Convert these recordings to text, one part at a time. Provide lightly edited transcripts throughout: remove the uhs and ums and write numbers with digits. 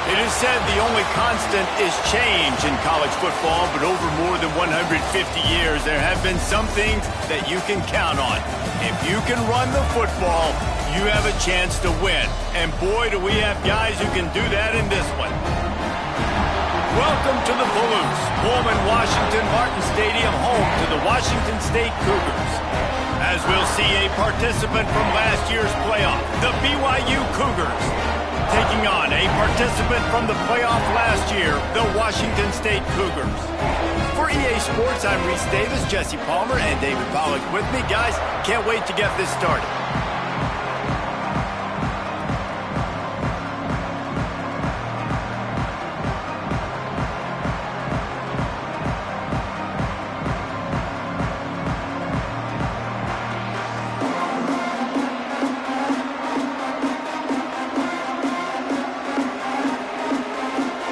It is said the only constant is change in college football, but over more than 150 years, there have been some things that you can count on. If you can run the football, you have a chance to win. And boy, do we have guys who can do that in this one. Welcome to the Palouse, Pullman Washington Martin Stadium, home to the Washington State Cougars. As we'll see a participant from last year's playoff, the BYU Cougars, taking on a participant from the playoff last year, the Washington State Cougars. For EA Sports, I'm Reese Davis, Jesse Palmer, and David Pollack with me. Guys, can't wait to get this started.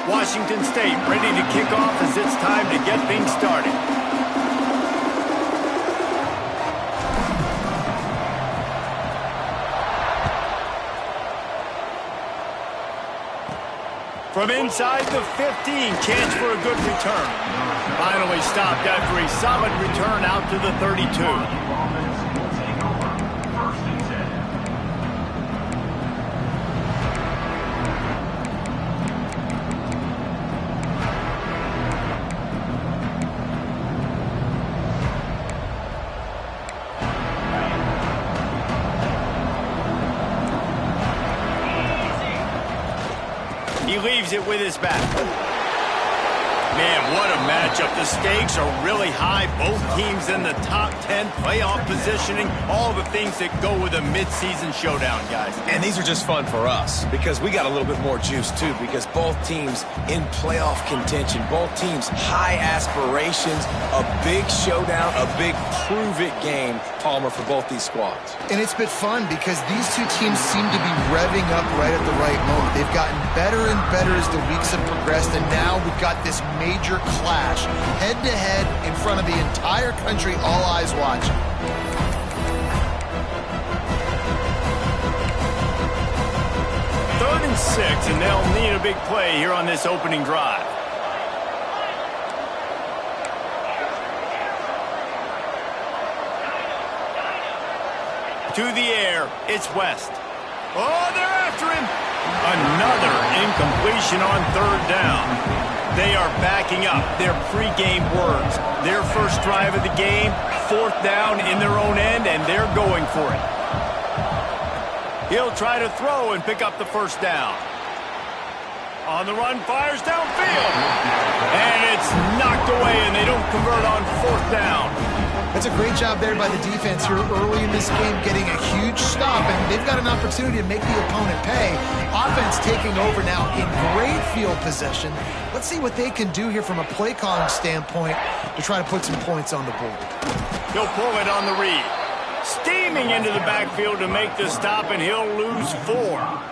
Washington State ready to kick off as it's time to get things started. From inside the 15, chance for a good return. Finally stopped after a solid return out to the 32. He leaves it with his back. Man, what a matchup. The stakes are really high. Both teams in the top 10, playoff positioning, all the things that go with a midseason showdown, guys. And these are just fun for us because we got a little bit more juice, too, because both teams in playoff contention, both teams high aspirations, a big showdown, a big prove-it game, Palmer, for both these squads. And it's been fun because these two teams seem to be revving up right at the right moment. They've gotten better and better as the weeks have progressed, and now we've got this major clash, head-to-head in front of the entire country, all eyes watching. Third and 6, and they'll need a big play here on this opening drive. To the air, it's West. Oh, they're after him. Another incompletion on third down. They are backing up their pregame words. Their first drive of the game, fourth down in their own end, and they're going for it. He'll try to throw and pick up the first down. On the run, fires downfield. And it's knocked away, and they don't convert on fourth down. That's a great job there by the defense here early in this game, getting a huge stop, and they've got an opportunity to make the opponent pay. Offense taking over now in great field possession. Let's see what they can do here from a play calling standpoint to try to put some points on the board. He'll pull it on the read. Steaming into the backfield to make the stop, and he'll lose 4.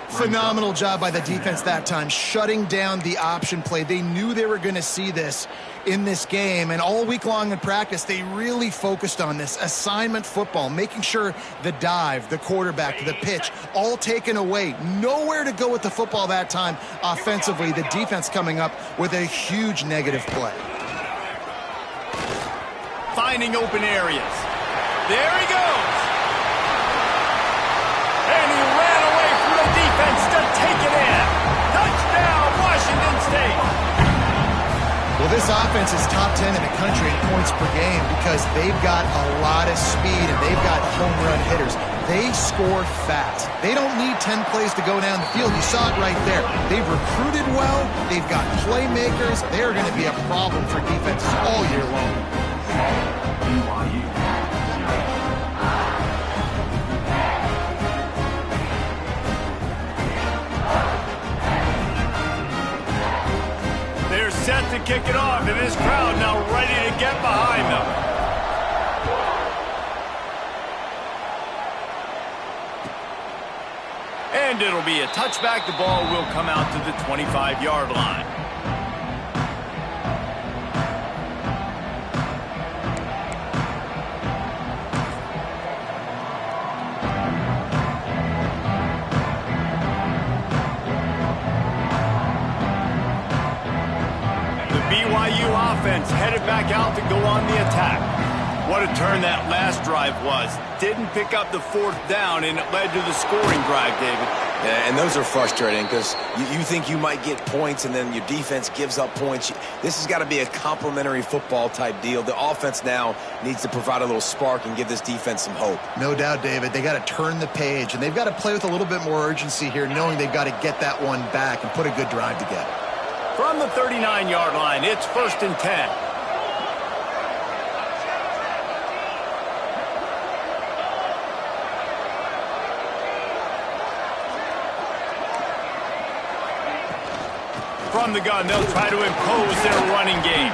Phenomenal job by the defense that time, shutting down the option play. They knew they were going to see this in this game, and all week long in practice, they really focused on this assignment football, making sure the dive, the quarterback, the pitch, all taken away. Nowhere to go with the football that time offensively. The defense coming up with a huge negative play. Finding open areas. There he goes. And he ran away from the defense to take it in. Touchdown, Washington State. Well, this offense is top 10 in the country in points per game because they've got a lot of speed and they've got home run hitters. They score fast. They don't need 10 plays to go down the field. You saw it right there. They've recruited well. They've got playmakers. They're going to be a problem for defenses all year long. They're set to kick it off, and this crowd now ready to get behind them. And it'll be a touchback. The ball will come out to the 25-yard line. offense headed back out to go on the attack. What a turn that last drive was. Didn't pick up the 4th down, and it led to the scoring drive, David. Yeah, and those are frustrating because you think you might get points, and then your defense gives up points. This has got to be a complementary football type deal. The offense now needs to provide a little spark and give this defense some hope. No doubt, David. They got to turn the page, and they've got to play with a little bit more urgency here, knowing they've got to get that one back and put a good drive together. From the 39-yard line, it's 1st and 10. From the gun, they'll try to impose their running game.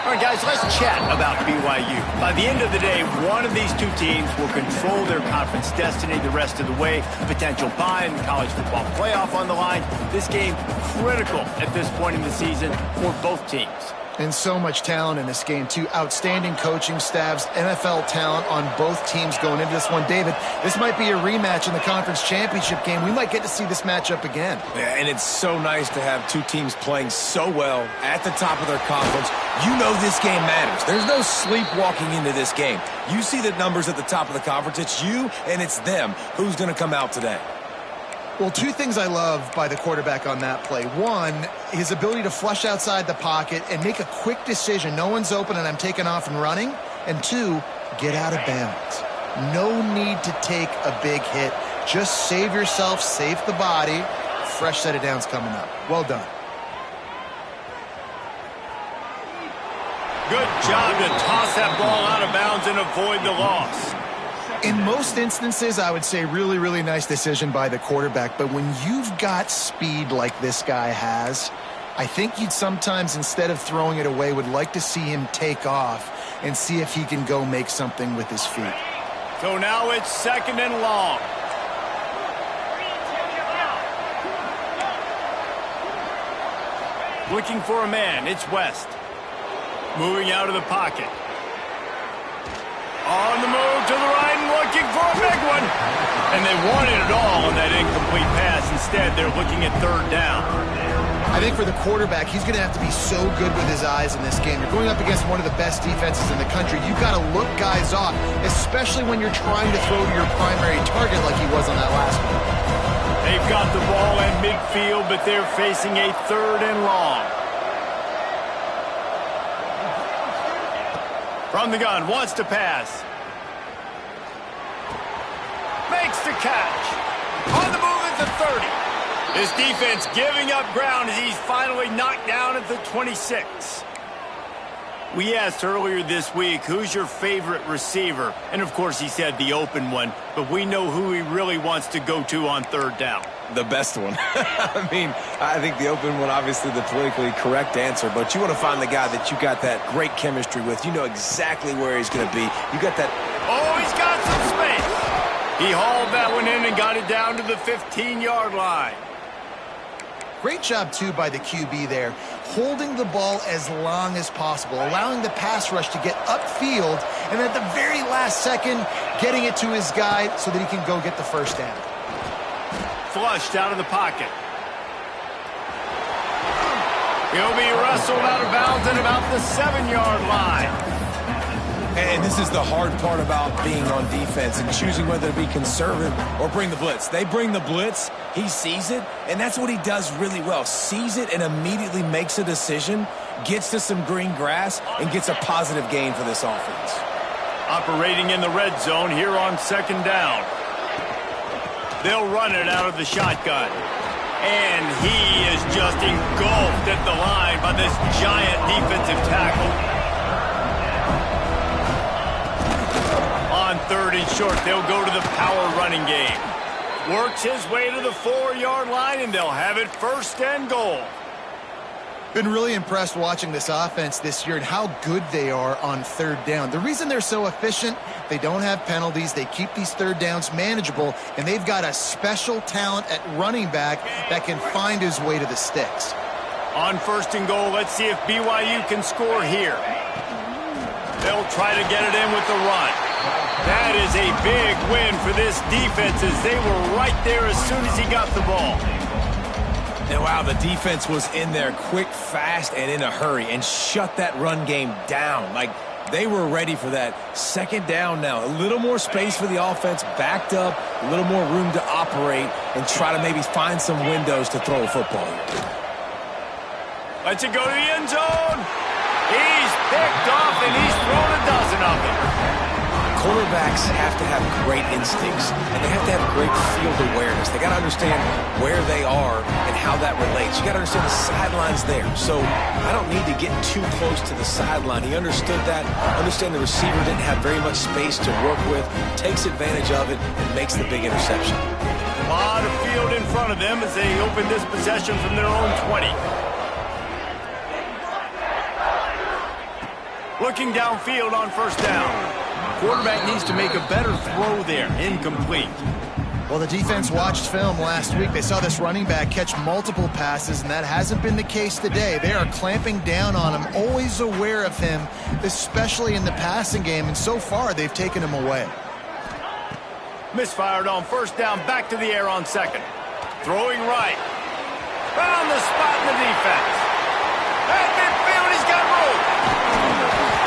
All right, guys, let's chat about BYU. By the end of the day, one of these two teams will control their conference destiny the rest of the way. Potential bye in the college football playoff on the line. This game critical at this point in the season for both teams. And so much talent in this game, too. Outstanding coaching staffs, NFL talent on both teams going into this one. David, this might be a rematch in the conference championship game. We might get to see this matchup again. Yeah, and it's so nice to have two teams playing so well at the top of their conference. You know this game matters. There's no sleepwalking into this game. You see the numbers at the top of the conference. It's you and it's them. Who's going to come out today? Well, two things I love by the quarterback on that play. One, his ability to flush outside the pocket and make a quick decision. No one's open and I'm taking off and running. And two, get out of bounds. No need to take a big hit. Just save yourself, save the body. Fresh set of downs coming up. Well done. Good job to toss that ball out of bounds and avoid the loss. In most instances, I would say really, really nice decision by the quarterback. But when you've got speed like this guy has, I think you'd sometimes, instead of throwing it away, would like to see him take off and see if he can go make something with his feet. So now it's 2nd and long. Looking for a man. It's West. Moving out of the pocket. On the move to the right and looking for a big one. And they wanted it all on that incomplete pass. Instead, they're looking at 3rd down. I think for the quarterback, he's going to have to be so good with his eyes in this game. You're going up against one of the best defenses in the country. You've got to look guys off, especially when you're trying to throw to your primary target like he was on that last one. They've got the ball in midfield, but they're facing a 3rd and long. From the gun, wants to pass. Makes the catch. On the move at the 30. This defense giving up ground as he's finally knocked down at the 26. We asked earlier this week, who's your favorite receiver? And, of course, he said the open one. But we know who he really wants to go to on 3rd down. The best one. I mean, I think the open one, obviously the politically correct answer, but you want to find the guy that you got that great chemistry with. You know exactly where he's going to be. You got that. Oh, he's got some space. He hauled that one in and got it down to the 15-yard line. Great job, too, by the QB there, holding the ball as long as possible, allowing the pass rush to get upfield, and at the very last second, getting it to his guy so that he can go get the 1st down. Flushed out of the pocket. He'll be wrestled out of bounds at about the 7-yard line. And this is the hard part about being on defense and choosing whether to be conservative or bring the blitz. They bring the blitz, he sees it, and that's what he does really well. Sees it and immediately makes a decision, gets to some green grass, and gets a positive gain for this offense. Operating in the red zone here on 2nd down. They'll run it out of the shotgun. And he is just engulfed at the line by this giant defensive tackle. On 3rd and short, they'll go to the power running game. Works his way to the 4-yard line, and they'll have it 1st and goal. Been really impressed watching this offense this year and how good they are on 3rd down. The reason they're so efficient, they don't have penalties. They keep these 3rd downs manageable, and they've got a special talent at running back that can find his way to the sticks. On 1st and goal, let's see if BYU can score here. They'll try to get it in with the run. That is a big win for this defense as they were right there as soon as he got the ball. And wow, the defense was in there quick, fast, and in a hurry and shut that run game down. Like, they were ready for that. Second down now. A little more space for the offense, backed up, a little more room to operate and try to maybe find some windows to throw a football. Lets it go to the end zone. He's picked off, and he's thrown a dozen of them. Quarterbacks have to have great instincts, and they have to have great field awareness. They got to understand where they are and how that relates. You got to understand the sidelines there. So I don't need to get too close to the sideline. He understood that. Understand the receiver didn't have very much space to work with, takes advantage of it, and makes the big interception. A lot of field in front of them as they open this possession from their own 20. Looking downfield on first down. Quarterback needs to make a better throw there. Incomplete. Well, the defense watched film last week. They saw this running back catch multiple passes, and that hasn't been the case today. They are clamping down on him, always aware of him, especially in the passing game, and so far they've taken him away. Misfired on first down, back to the air on second. Throwing right. Found the spot in the defense. At midfield, he's got room.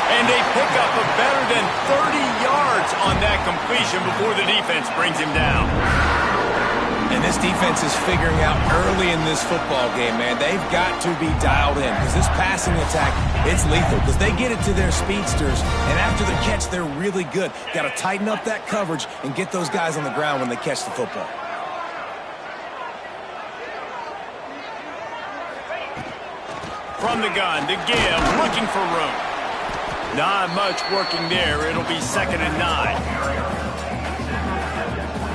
And they pick up a better than 30 yards on that completion before the defense brings him down. And this defense is figuring out early in this football game, man. They've got to be dialed in because this passing attack, it's lethal because they get it to their speedsters, and after the catch, they're really good. Got to tighten up that coverage and get those guys on the ground when they catch the football. From the gun, to give, looking for room. Not much working there. It'll be 2nd and 9.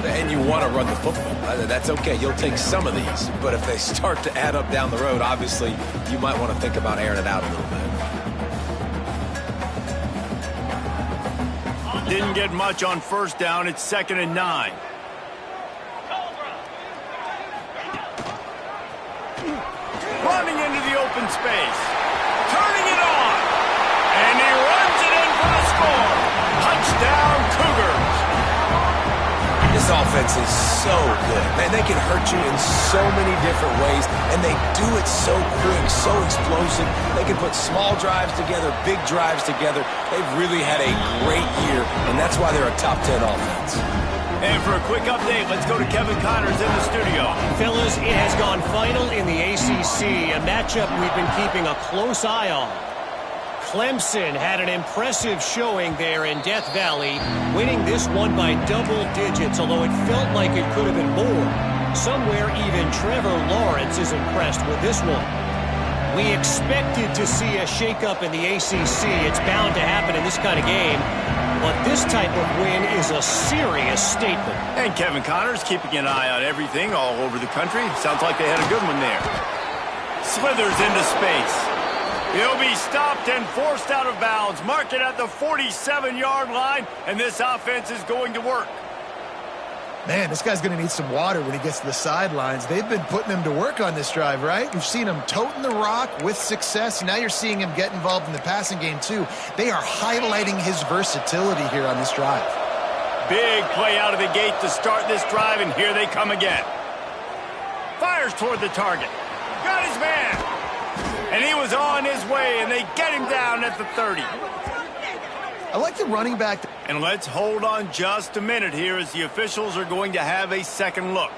And you want to run the football. That's okay. You'll take some of these. But if they start to add up down the road, obviously, you might want to think about airing it out a little bit. Didn't get much on first down. It's 2nd and 9. Running into the open space. Turning it on. And he runs it in for the score. Touchdown, Cougars. This offense is so good. Man, they can hurt you in so many different ways, and they do it so quick, so explosive. They can put small drives together, big drives together. They've really had a great year, and that's why they're a top 10 offense. And for a quick update, let's go to Kevin Connors in the studio. Fellas, it has gone final in the ACC, a matchup we've been keeping a close eye on. Clemson had an impressive showing there in Death Valley, winning this one by double digits, although it felt like it could have been more. Somewhere even Trevor Lawrence is impressed with this one. We expected to see a shakeup in the ACC. It's bound to happen in this kind of game. But this type of win is a serious statement. And Kevin Connors keeping an eye on everything all over the country. Sounds like they had a good one there. Slithers into space. He'll be stopped and forced out of bounds. Mark it at the 47-yard line, and this offense is going to work. Man, this guy's going to need some water when he gets to the sidelines. They've been putting him to work on this drive, right? You've seen him toting the rock with success. Now you're seeing him get involved in the passing game, too. They are highlighting his versatility here on this drive. Big play out of the gate to start this drive, and here they come again. Fires toward the target. Got his man. And he was on his way, and they get him down at the 30. I like the running back. And let's hold on just a minute here as the officials are going to have a second look.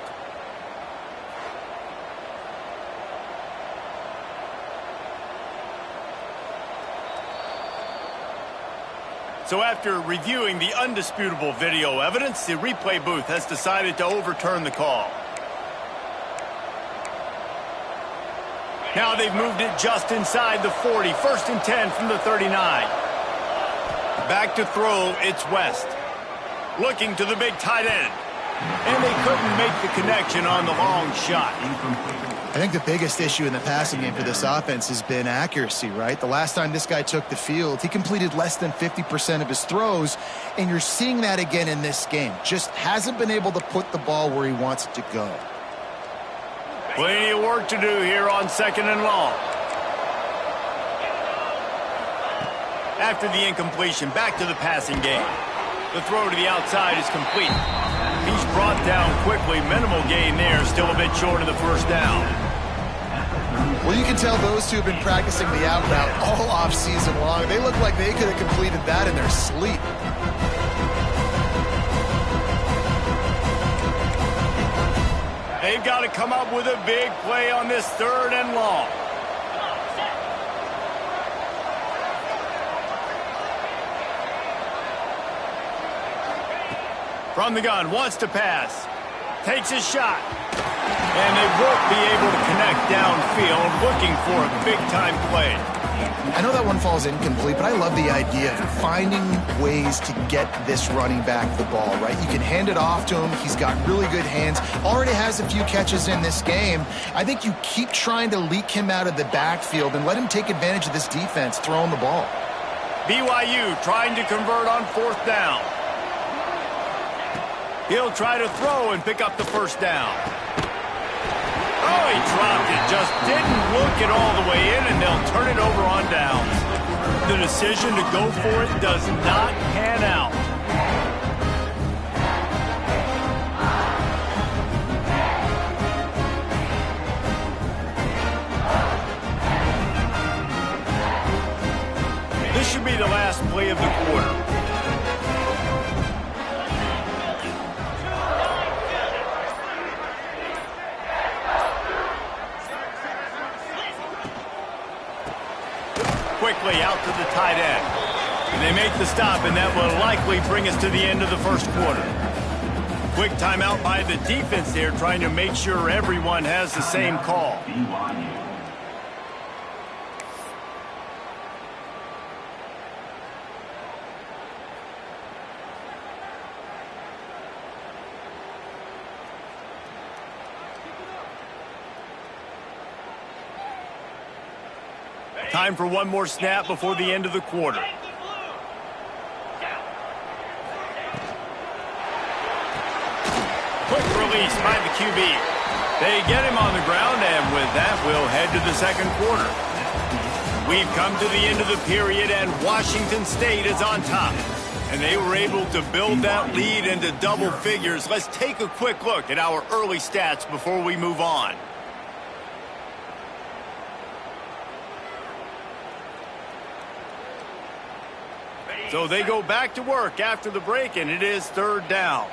So after reviewing the undisputable video evidence, the replay booth has decided to overturn the call. Now they've moved it just inside the 40. 1st and 10 from the 39. Back to throw, it's West. Looking to the big tight end. And they couldn't make the connection on the long shot. I think the biggest issue in the passing game for this offense has been accuracy, right? The last time this guy took the field, he completed less than 50% of his throws, and you're seeing that again in this game. Just hasn't been able to put the ball where he wants it to go. Plenty of work to do here on 2nd and long. After the incompletion, back to the passing game. The throw to the outside is complete. He's brought down quickly. Minimal gain there, still a bit short of the first down. Well, you can tell those two have been practicing the out route all off season long. They look like they could have completed that in their sleep. They've got to come up with a big play on this 3rd and long. From the gun, wants to pass. Takes a shot. And they won't be able to connect downfield, looking for a big-time play. I know that one falls incomplete, but I love the idea of finding ways to get this running back the ball, right? You can hand it off to him. He's got really good hands. Already has a few catches in this game. I think you keep trying to leak him out of the backfield and let him take advantage of this defense throwing the ball. BYU trying to convert on 4th down. He'll try to throw and pick up the 1st down. Oh, he dropped it. Just didn't look it all the way in, and they'll turn it over on downs. The decision to go for it does not pan out. This should be the last play of the quarter. Quickly out to the tight end. And they make the stop, and that will likely bring us to the end of the 1st quarter. Quick timeout by the defense there, trying to make sure everyone has the same call. Time for one more snap before the end of the quarter. Quick release by the QB. They get him on the ground, and with that, we'll head to the 2nd quarter. We've come to the end of the period, and Washington State is on top. And they were able to build that lead into double figures. Let's take a quick look at our early stats before we move on. So they go back to work after the break, and it is 3rd down.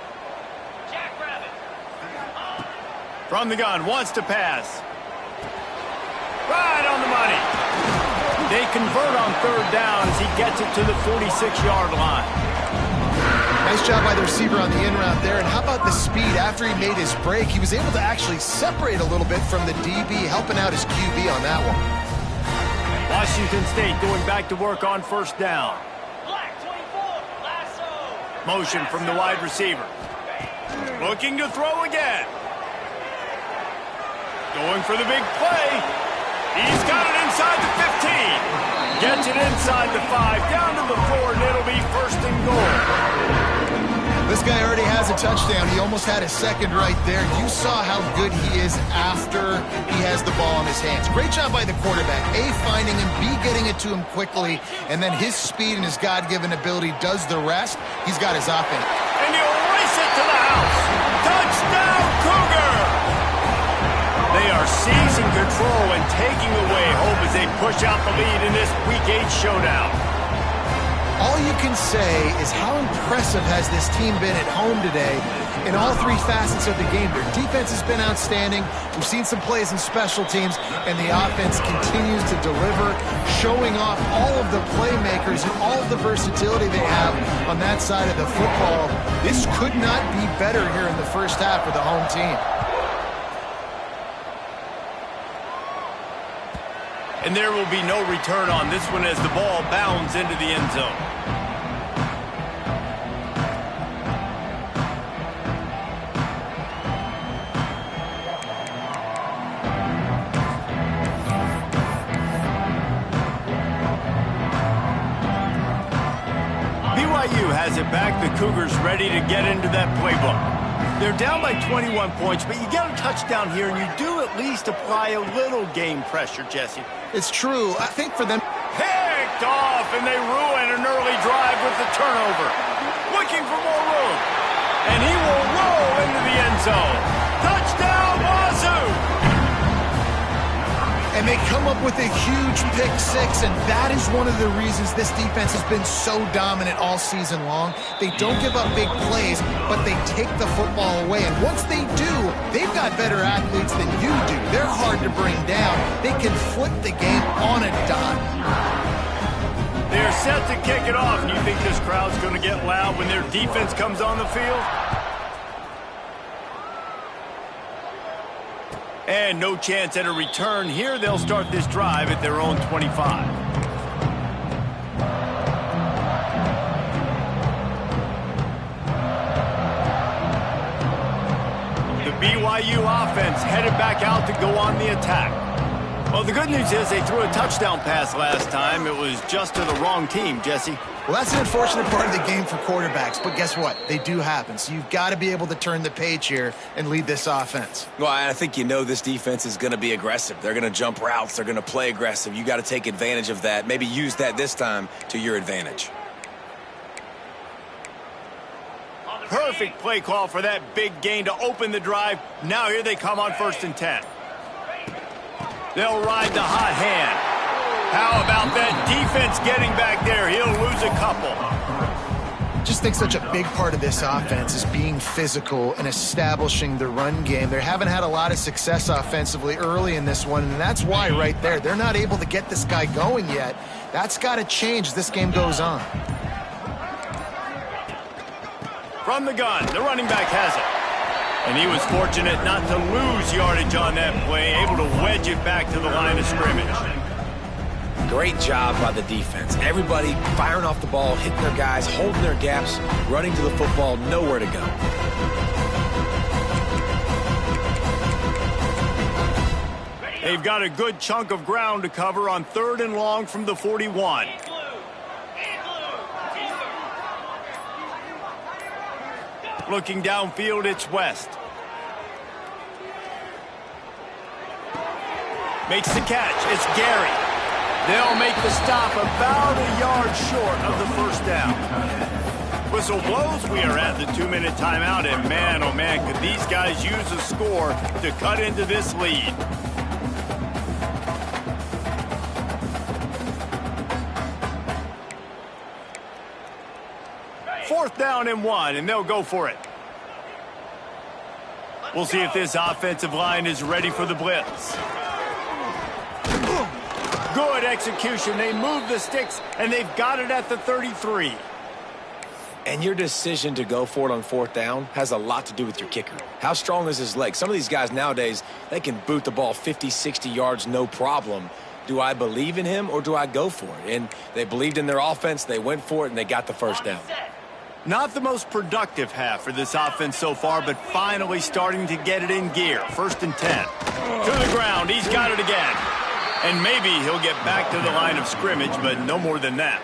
From the gun, wants to pass. Right on the money. They convert on 3rd down as he gets it to the 46-yard line. Nice job by the receiver on the in route there. And how about the speed? After he made his break, he was able to actually separate a little bit from the DB, helping out his QB on that one. Washington State going back to work on 1st down. Motion from the wide receiver. Looking to throw again. Going for the big play. He's got it inside the 15. Gets it inside the 5, down to the 4, and it'll be 1st and goal. This guy already has a touchdown. He almost had a 2nd right there. You saw how good he is after he has the ball in his hands. Great job by the quarterback. A, finding him, B, getting it to him quickly, and then his speed and his God-given ability does the rest. He's got his offense. And he'll race it to the house. Touchdown, Cougar! They are seizing control and taking away hope as they push out the lead in this Week 8 showdown. All you can say is how impressive has this team been at home today in all 3 facets of the game. Their defense has been outstanding. We've seen some plays in special teams, and the offense continues to deliver, showing off all of the playmakers and all of the versatility they have on that side of the football. This could not be better here in the 1st half for the home team. And there will be no return on this one as the ball bounds into the end zone. BYU has it back. The Cougars ready to get into that playbook. They're down by 21 points, but you get a touchdown here, and you do at least apply a little game pressure, Jesse. It's true. I think for them... Picked off, and they ruin an early drive with the turnover. Looking for more room. And he will roll into the end zone. Touchdown, Wazzu! And they come up with a huge pick six, and that is one of the reasons this defense has been so dominant all season long. They don't give up big plays, but they take the football away. And once they do, they've got better athletes than you do. They're hard to bring down. They can flip the game on a dime. They're set to kick it off. And you think this crowd's going to get loud when their defense comes on the field? And no chance at a return here. They'll start this drive at their own 25. The BYU offense headed back out to go on the attack. Well, the good news is they threw a touchdown pass last time. It was just to the wrong team, Jesse. Well, that's an unfortunate part of the game for quarterbacks, but guess what? They do happen. So you've got to be able to turn the page here and lead this offense. Well, I think you know this defense is going to be aggressive. They're going to jump routes. They're going to play aggressive. You got to take advantage of that. Maybe use that this time to your advantage. Perfect play call for that big gain to open the drive. Now here they come on 1st and 10. They'll ride the hot hand. How about that defense getting back there? He'll lose a couple. I just think such a big part of this offense is being physical and establishing the run game. They haven't had a lot of success offensively early in this one, and that's why right there, they're not able to get this guy going yet. That's got to change as this game goes on. From the gun, the running back has it. And he was fortunate not to lose yardage on that play, able to wedge it back to the line of scrimmage. Great job by the defense. Everybody firing off the ball, hitting their guys, holding their gaps, running to the football, nowhere to go. They've got a good chunk of ground to cover on 3rd and long from the 41. Looking downfield, it's West. Makes the catch. It's Gary. They'll make the stop about a yard short of the 1st down. Whistle blows. We are at the 2-minute timeout, and man, oh man, could these guys use a score to cut into this lead. Fourth down and 1, and they'll go for it. We'll see if this offensive line is ready for the blitz. Good execution. They move the sticks, and they've got it at the 33. And your decision to go for it on 4th down has a lot to do with your kicker. How strong is his leg? Some of these guys nowadays, they can boot the ball 50, 60 yards, no problem. Do I believe in him, or do I go for it? And they believed in their offense, they went for it, and they got the 1st down. Not the most productive half for this offense so far, but finally starting to get it in gear. 1st and 10. To the ground. He's got it again. And maybe he'll get back to the line of scrimmage, but no more than that.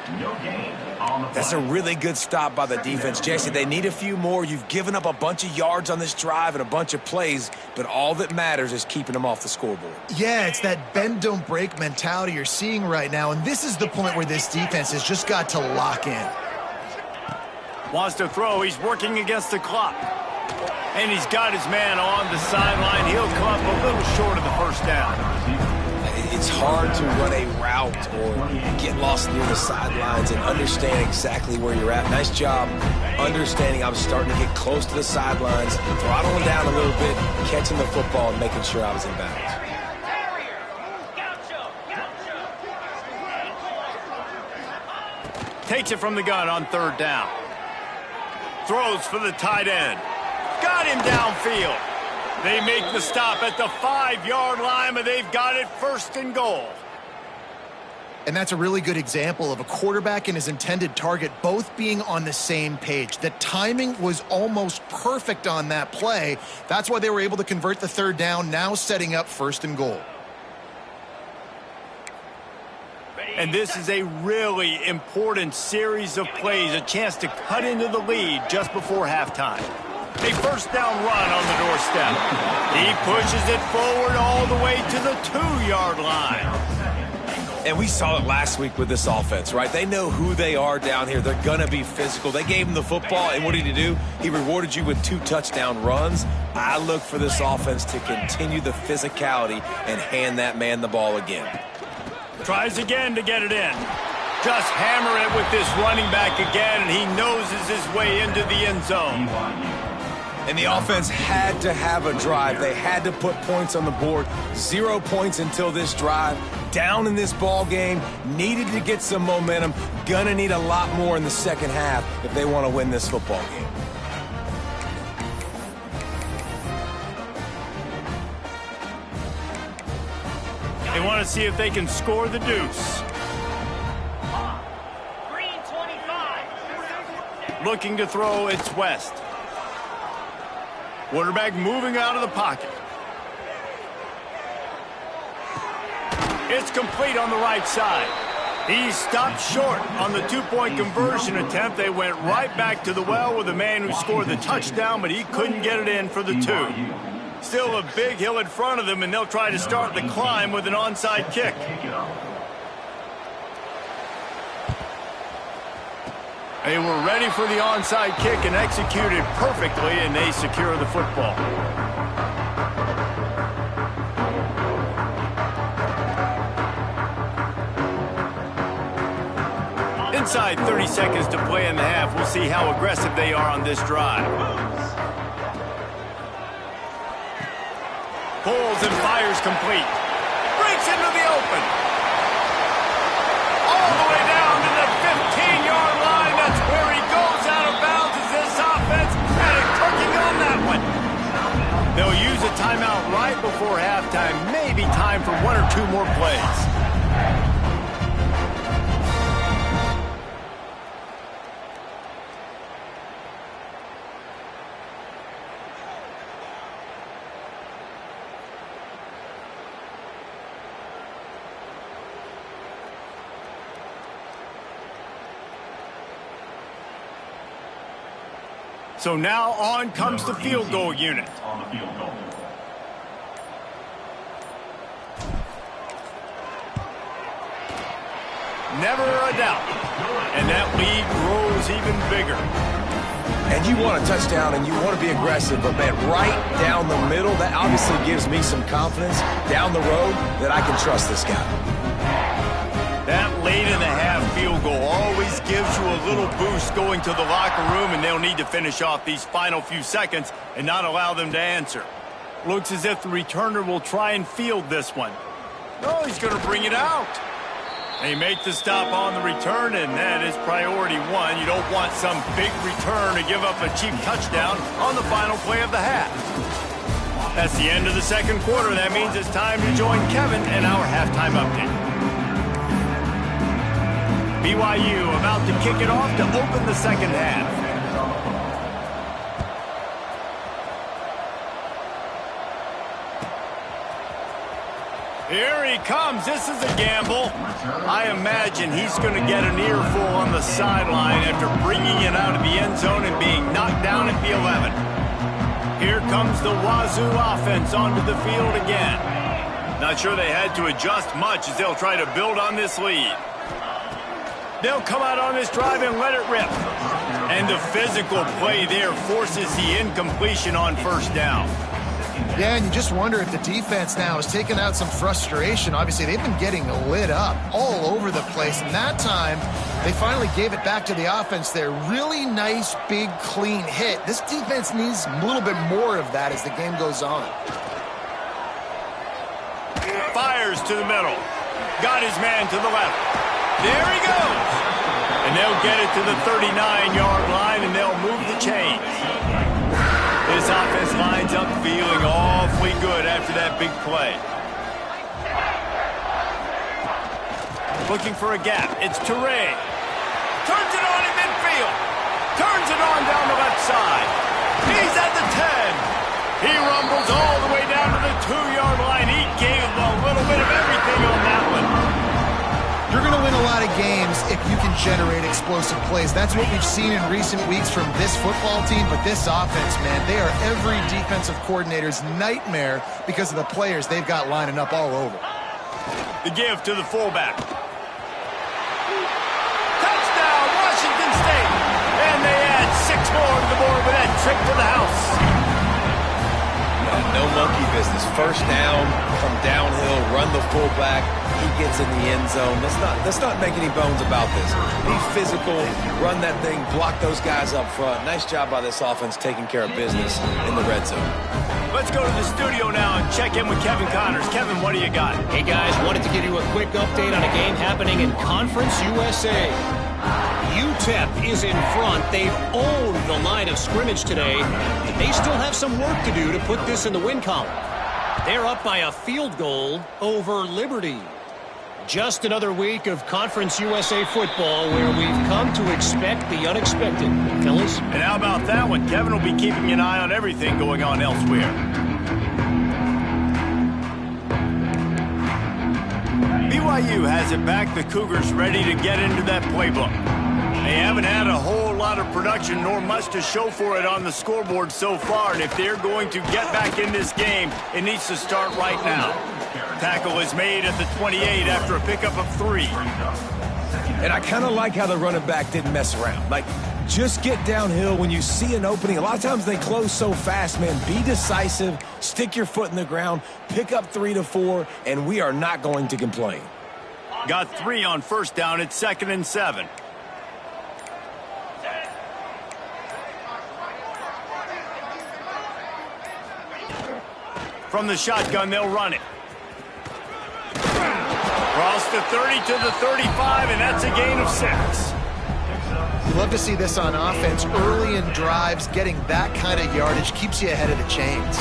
That's a really good stop by the defense, Jesse. They need a few more. You've given up a bunch of yards on this drive and a bunch of plays, but all that matters is keeping them off the scoreboard. Yeah, it's that bend, don't break mentality you're seeing right now, and this is the point where this defense has just got to lock in. Wants to throw. He's working against the clock. And he's got his man on the sideline. He'll come up a little short of the 1st down. It's hard to run a route or get lost near the sidelines and understand exactly where you're at. Nice job understanding I was starting to get close to the sidelines, throttling down a little bit, catching the football and making sure I was in bounds. Takes it from the gun on 3rd down. Throws for the tight end. Got him downfield. They make the stop at the 5-yard line, but they've got it 1st and goal. And that's a really good example of a quarterback and his intended target both being on the same page. The timing was almost perfect on that play. That's why they were able to convert the 3rd down, now setting up 1st and goal. And this is a really important series of plays, a chance to cut into the lead just before halftime. A 1st down run on the doorstep. He pushes it forward all the way to the 2-yard line. And we saw it last week with this offense, right? They know who they are down here. They're going to be physical. They gave him the football, and what did he do? He rewarded you with 2 touchdown runs. I look for this offense to continue the physicality and hand that man the ball again. Tries again to get it in. Just hammer it with this running back again, and he noses his way into the end zone. And the offense had to have a drive. They had to put points on the board. 0 points until this drive. Down in this ball game. Needed to get some momentum. Gonna need a lot more in the second half if they want to win this football game. They want to see if they can score the deuce. Green 25. Looking to throw, it's West. Quarterback moving out of the pocket. It's complete on the right side. He stopped short on the 2-point conversion attempt. They went right back to the well with the man who scored the touchdown, but he couldn't get it in for the 2. Still a big hill in front of them, and they'll try to start the climb with an onside kick. They were ready for the onside kick and executed perfectly, and they secure the football. Inside 30 seconds to play in the half. We'll see how aggressive they are on this drive. Pulls and fires complete. Breaks into the open. All the way down to the 15-yard line. That's where he goes out of bounds as this offense had it cooking on that one. They'll use a timeout right before halftime. Maybe time for 1 or 2 more plays. So now on comes the field goal unit. Never a doubt. And that lead grows even bigger. And you want a touchdown and you want to be aggressive, but man, right down the middle, that obviously gives me some confidence down the road that I can trust this guy. That late in the half field goal always gives you a little boost going to the locker room, and they'll need to finish off these final few seconds and not allow them to answer. Looks as if the returner will try and field this one. No, he's going to bring it out. They make the stop on the return, and that is priority 1. You don't want some big return to give up a cheap touchdown on the final play of the half. That's the end of the second quarter. That means it's time to join Kevin in our halftime update. BYU about to kick it off to open the second half. Here he comes. This is a gamble. I imagine he's going to get an earful on the sideline after bringing it out of the end zone and being knocked down at the 11. Here comes the Wazzu offense onto the field again. Not sure they had to adjust much as they'll try to build on this lead. They'll come out on this drive and let it rip. And the physical play there forces the incompletion on first down. Yeah, and you just wonder if the defense now has taken out some frustration. Obviously, they've been getting lit up all over the place. And that time, they finally gave it back to the offense there. Really nice, big, clean hit. This defense needs a little bit more of that as the game goes on. Fires to the middle. Got his man to the left. There he goes. And they'll get it to the 39-yard line, and they'll move the chains. This offense lines up feeling awfully good after that big play. Looking for a gap. It's Toure. Turns it on in midfield. Turns it on down the left side. He's at the 10. He rumbles all the way down to the 2-yard line. He gave a little bit of everything on that one. You're going to win a lot of games if you can generate explosive plays. That's what we've seen in recent weeks from this football team, but this offense, man, they are every defensive coordinator's nightmare because of the players they've got lining up all over. The give to the fullback. Touchdown, Washington State. And they add 6 more to the board with that trip to the house. No monkey business. First down, from downhill, run the fullback. He gets in the end zone. Let's not make any bones about this. Be physical, run that thing, block those guys up front. Nice job by this offense taking care of business in the red zone. Let's go to the studio now and check in with Kevin Connors. Kevin, what do you got? Hey, guys, wanted to give you a quick update on a game happening in Conference USA. UTEP is in front. They've owned the line of scrimmage today. They still have some work to do to put this in the win column. They're up by a field goal over Liberty. Just another week of Conference USA football where we've come to expect the unexpected. Fellas? And how about that one? Kevin will be keeping an eye on everything going on elsewhere. BYU has it back. The Cougars ready to get into that playbook. They haven't had a whole lot of production nor much to show for it on the scoreboard so far, and if they're going to get back in this game, it needs to start right now. Tackle is made at the 28 after a pickup of 3. And I kind of like how the running back didn't mess around. Like, just get downhill when you see an opening. A lot of times they close so fast, man. Be decisive, stick your foot in the ground, pick up 3 to 4, and we are not going to complain. Got 3 on first down. It's 2nd and 7. From the shotgun, they'll run it. Cross the 30 to the 35, and that's a gain of 6. You love to see this on offense. Early in drives, getting that kind of yardage keeps you ahead of the chains.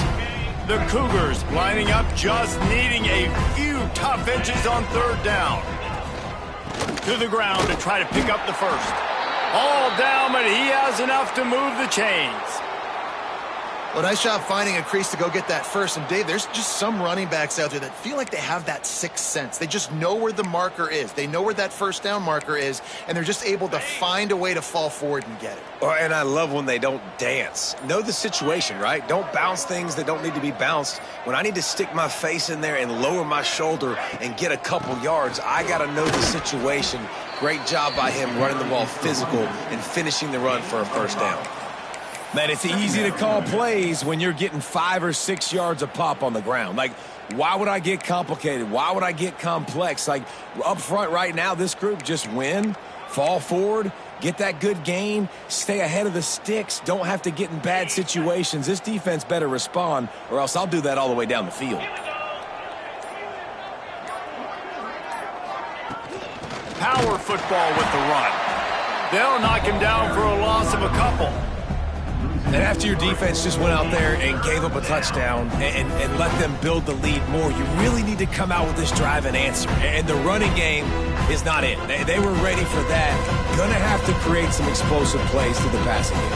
The Cougars lining up, just needing a few tough inches on 3rd down. To the ground to try to pick up the first. All down, but he has enough to move the chains. Well, nice job finding a crease to go get that first. And, Dave, there's just some running backs out there that feel like they have that sixth sense. They just know where the marker is. They know where that first down marker is, and they're just able to find a way to fall forward and get it. And I love when they don't dance. Know the situation, right? Don't bounce things that don't need to be bounced. When I need to stick my face in there and lower my shoulder and get a couple yards, I got to know the situation. Great job by him running the ball physical and finishing the run for a first down. Man, it's easy to call plays when you're getting 5 or 6 yards a pop on the ground. Like, why would I get complicated? Why would I get complex? Like, up front right now, this group just win, fall forward, get that good gain, stay ahead of the sticks, don't have to get in bad situations. This defense better respond, or else I'll do that all the way down the field. Power football with the run. They'll knock him down for a loss of a couple. And after your defense just went out there and gave up a touchdown and let them build the lead more, you really need to come out with this drive and answer. And the running game is not it. They were ready for that. Going to have to create some explosive plays through the passing game.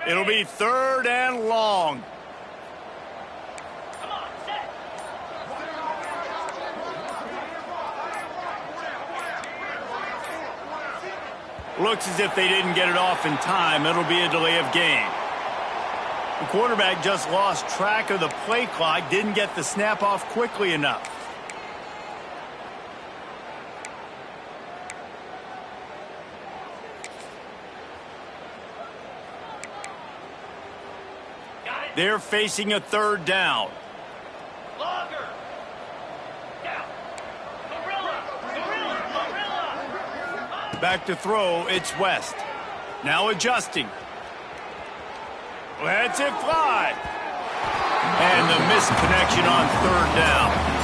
It'll be 3rd and long. Looks as if they didn't get it off in time. It'll be a delay of game. The quarterback just lost track of the play clock, didn't get the snap off quickly enough. They're facing a 3rd down. Back to throw, it's West. Now adjusting. Lets it fly. And the missed connection on 3rd down.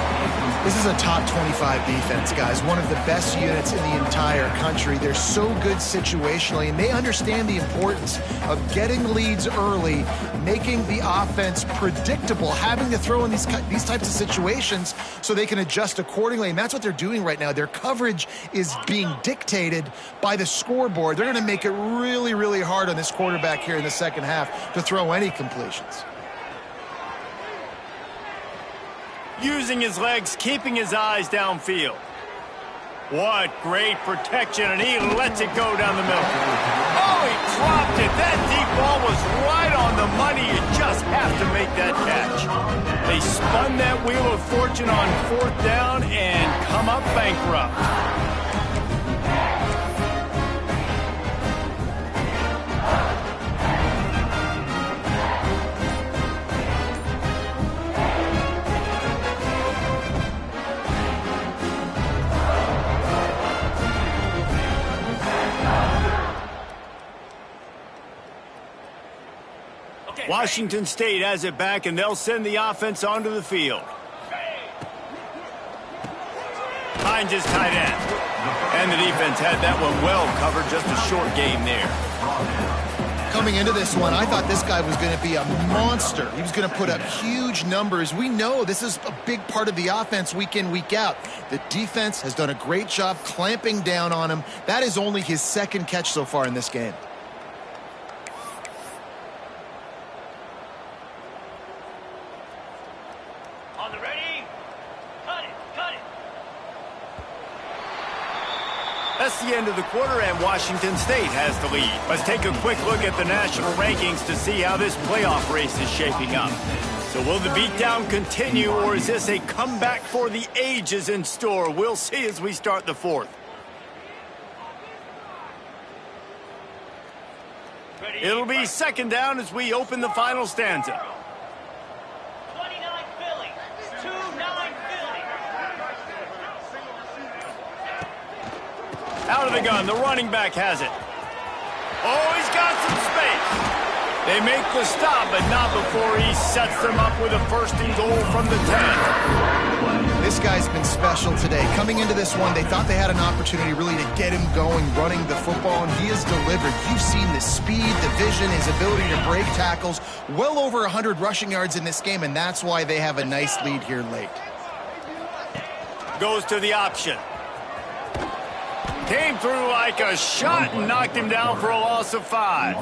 This is a top 25 defense, guys. One of the best units in the entire country. They're so good situationally, and they understand the importance of getting leads early, making the offense predictable, having to throw in these types of situations so they can adjust accordingly. And that's what they're doing right now. Their coverage is being dictated by the scoreboard. They're going to make it really, really hard on this quarterback here in the second half to throw any completions. Using his legs, keeping his eyes downfield. What great protection, and he lets it go down the middle. Oh, he dropped it. That deep ball was right on the money. You just have to make that catch. They spun that wheel of fortune on 4th down and come up bankrupt. Washington State has it back, and they'll send the offense onto the field. Finds his tight end. And the defense had that one well covered. Just a short game there. Coming into this one, I thought this guy was going to be a monster. He was going to put up huge numbers. We know this is a big part of the offense week in, week out. The defense has done a great job clamping down on him. That is only his 2nd catch so far in this game. That's the end of the quarter, and Washington State has the lead. Let's take a quick look at the national rankings to see how this playoff race is shaping up. So will the beatdown continue, or is this a comeback for the ages in store? We'll see as we start the 4th. It'll be 2nd down as we open the final stanza. 29 Philly. 2-9 Philly. Out of the gun, the running back has it. Oh, he's got some space. They make the stop, but not before he sets them up with a 1st and goal from the 10. This guy's been special today. Coming into this one, they thought they had an opportunity really to get him going, running the football, and he has delivered. You've seen the speed, the vision, his ability to break tackles. Well over 100 rushing yards in this game, and that's why they have a nice lead here late. Goes to the option. Came through like a shot and knocked him down for a loss of 5.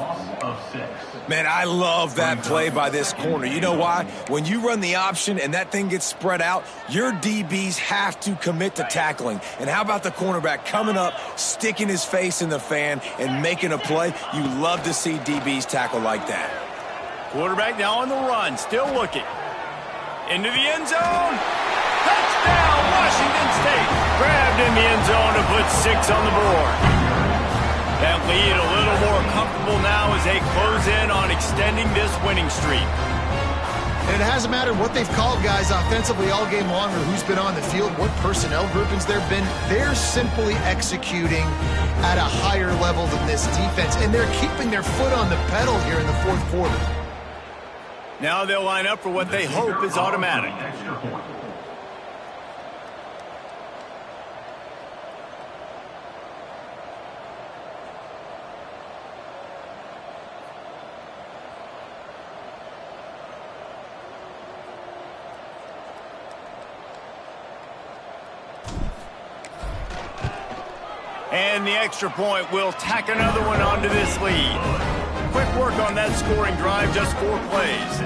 Man, I love that play by this corner. You know why? When you run the option and that thing gets spread out, your DBs have to commit to tackling. And how about the cornerback coming up, sticking his face in the fan, and making a play? You love to see DBs tackle like that. Quarterback now on the run, still looking. Into the end zone. Touchdown, Washington State. Grabbed in the end zone to put 6 on the board. That lead a little more comfortable now as they close in on extending this winning streak. And it hasn't mattered what they've called guys offensively all game long or who's been on the field, what personnel groupings there have been. They're simply executing at a higher level than this defense, and they're keeping their foot on the pedal here in the 4th quarter. Now they'll line up for what they hope is automatic. And the extra point will tack another one onto this lead. Quick work on that scoring drive, just 4 plays.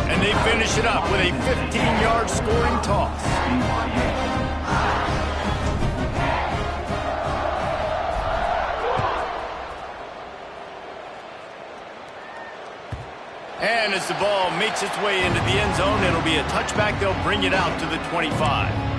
And they finish it up with a 15-yard scoring toss. And as the ball makes its way into the end zone, it'll be a touchback. They'll bring it out to the 25.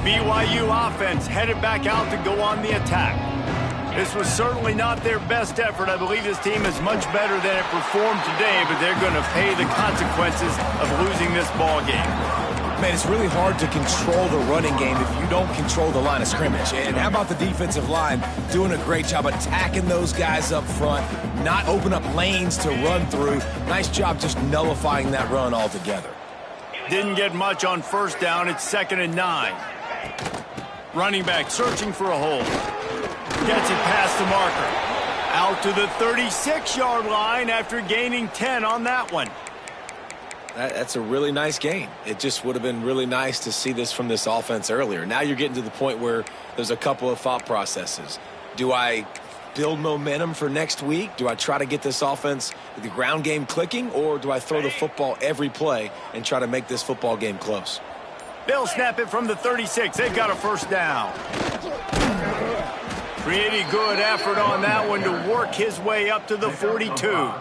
BYU offense headed back out to go on the attack. This was certainly not their best effort. I believe this team is much better than it performed today, but they're going to pay the consequences of losing this ball game. Man, it's really hard to control the running game if you don't control the line of scrimmage. And how about the defensive line doing a great job attacking those guys up front, not open up lanes to run through. Nice job just nullifying that run altogether. Didn't get much on 1st down. It's 2nd and 9. Running back searching for a hole. Gets it past the marker. Out to the 36-yard line after gaining 10 on that one. That's a really nice game. It just would have been really nice to see this from this offense earlier. Now you're getting to the point where there's a couple of thought processes. Do I build momentum for next week? Do I try to get this offense, the ground game clicking, or do I throw the football every play and try to make this football game close? They'll snap it from the 36. They've got a first down. Pretty good effort on that one to work his way up to the 42.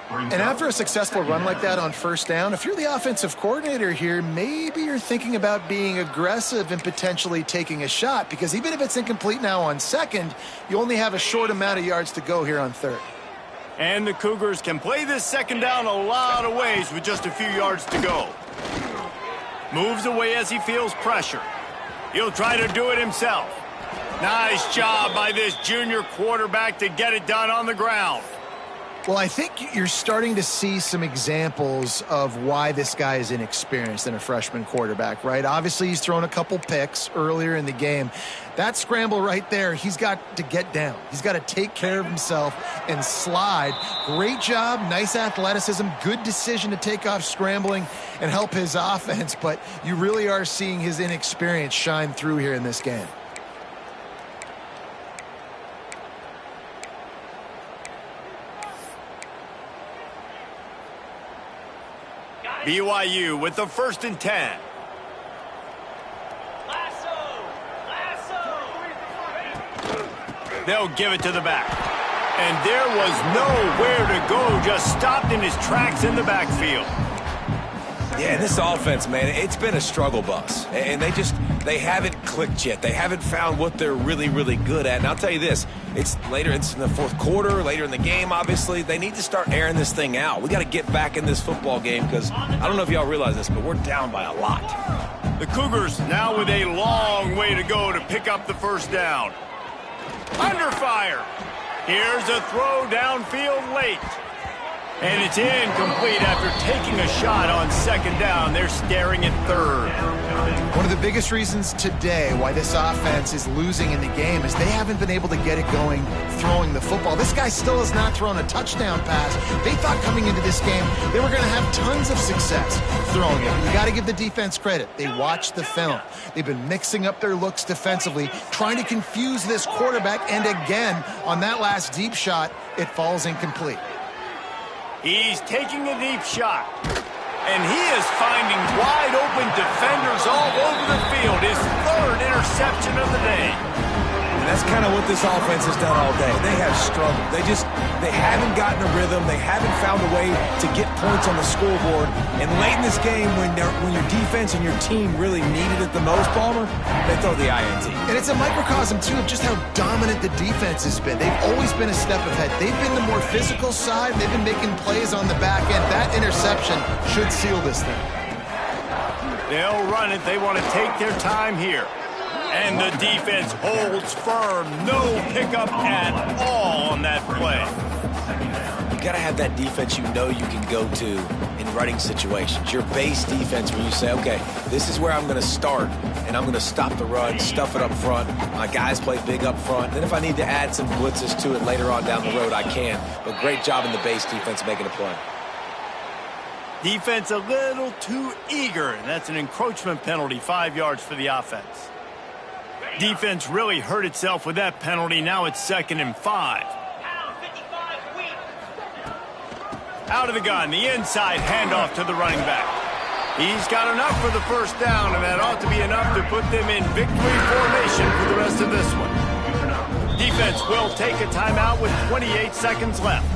And after a successful run like that on first down, if you're the offensive coordinator here, maybe you're thinking about being aggressive and potentially taking a shot, because even if it's incomplete now on second, you only have a short amount of yards to go here on third. And the Cougars can play this second down a lot of ways with just a few yards to go. Moves away as he feels pressure. He'll try to do it himself. Nice job by this junior quarterback to get it done on the ground. Well, I think you're starting to see some examples of why this guy is inexperienced in a freshman quarterback, right? Obviously, he's thrown a couple picks earlier in the game. That scramble right there, he's got to get down. He's got to take care of himself and slide. Great job, nice athleticism, good decision to take off scrambling and help his offense, but you really are seeing his inexperience shine through here in this game. BYU with the 1st and 10. They'll give it to the back. And there was nowhere to go, just stopped in his tracks in the backfield. Yeah, this offense, man, it's been a struggle bus. And they haven't clicked yet. They haven't found what they're really, really good at. And I'll tell you this, it's in the fourth quarter, later in the game, obviously. They need to start airing this thing out. We got to get back in this football game because I don't know if y'all realize this, but we're down by a lot. The Cougars now with a long way to go to pick up the first down. Under fire. Here's a throw downfield late. And it's incomplete after taking a shot on second down. They're staring at third. One of the biggest reasons today why this offense is losing in the game is they haven't been able to get it going throwing the football. This guy still has not thrown a touchdown pass. They thought coming into this game they were going to have tons of success throwing it. You got to give the defense credit. They watched the film. They've been mixing up their looks defensively, trying to confuse this quarterback, and again, on that last deep shot, it falls incomplete. He's taking a deep shot. And he is finding wide open defenders all over the field. His 3rd interception of the day. And that's kind of what this offense has done all day. They have struggled. They haven't gotten a rhythm. They haven't found a way to get points on the scoreboard. And late in this game, when your defense and your team really needed it the most, Palmer, they throw the INT. And it's a microcosm, too, of just how dominant the defense has been. They've always been a step ahead. They've been the more physical side. They've been making plays on the back end. That interception should seal this thing. They'll run it. They want to take their time here. And the defense holds firm. No pickup at all on that play. You got to have that defense you know you can go to in running situations. Your base defense where you say, okay, this is where I'm going to start, and I'm going to stop the run, stuff it up front. My guys play big up front. Then if I need to add some blitzes to it later on down the road, I can. But great job in the base defense making a play. Defense a little too eager, and that's an encroachment penalty, 5 yards for the offense. Defense really hurt itself with that penalty. Now it's 2nd and 5. Out of the gun, the inside handoff to the running back. He's got enough for the first down, and that ought to be enough to put them in victory formation for the rest of this one. Defense will take a timeout with 28 seconds left.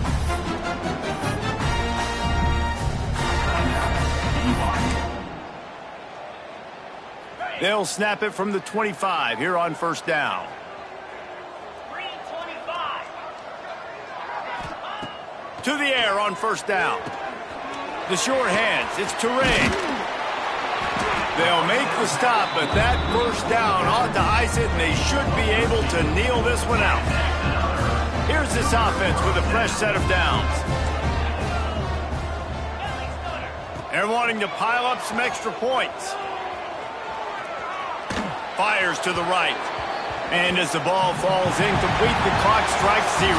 They'll snap it from the 25 here on first down. To the air on first down. The short hands, it's Touré. They'll make the stop, but that first down ought to ice it, and they should be able to kneel this one out. Here's this offense with a fresh set of downs. They're wanting to pile up some extra points. Fires to the right. And as the ball falls incomplete, the clock strikes 0.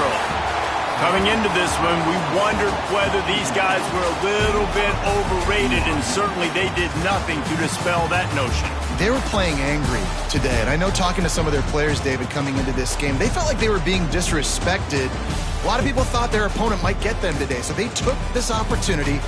Coming into this one, we wondered whether these guys were a little bit overrated, and certainly they did nothing to dispel that notion. They were playing angry today, and I know talking to some of their players, David, coming into this game, they felt like they were being disrespected. A lot of people thought their opponent might get them today, so they took this opportunity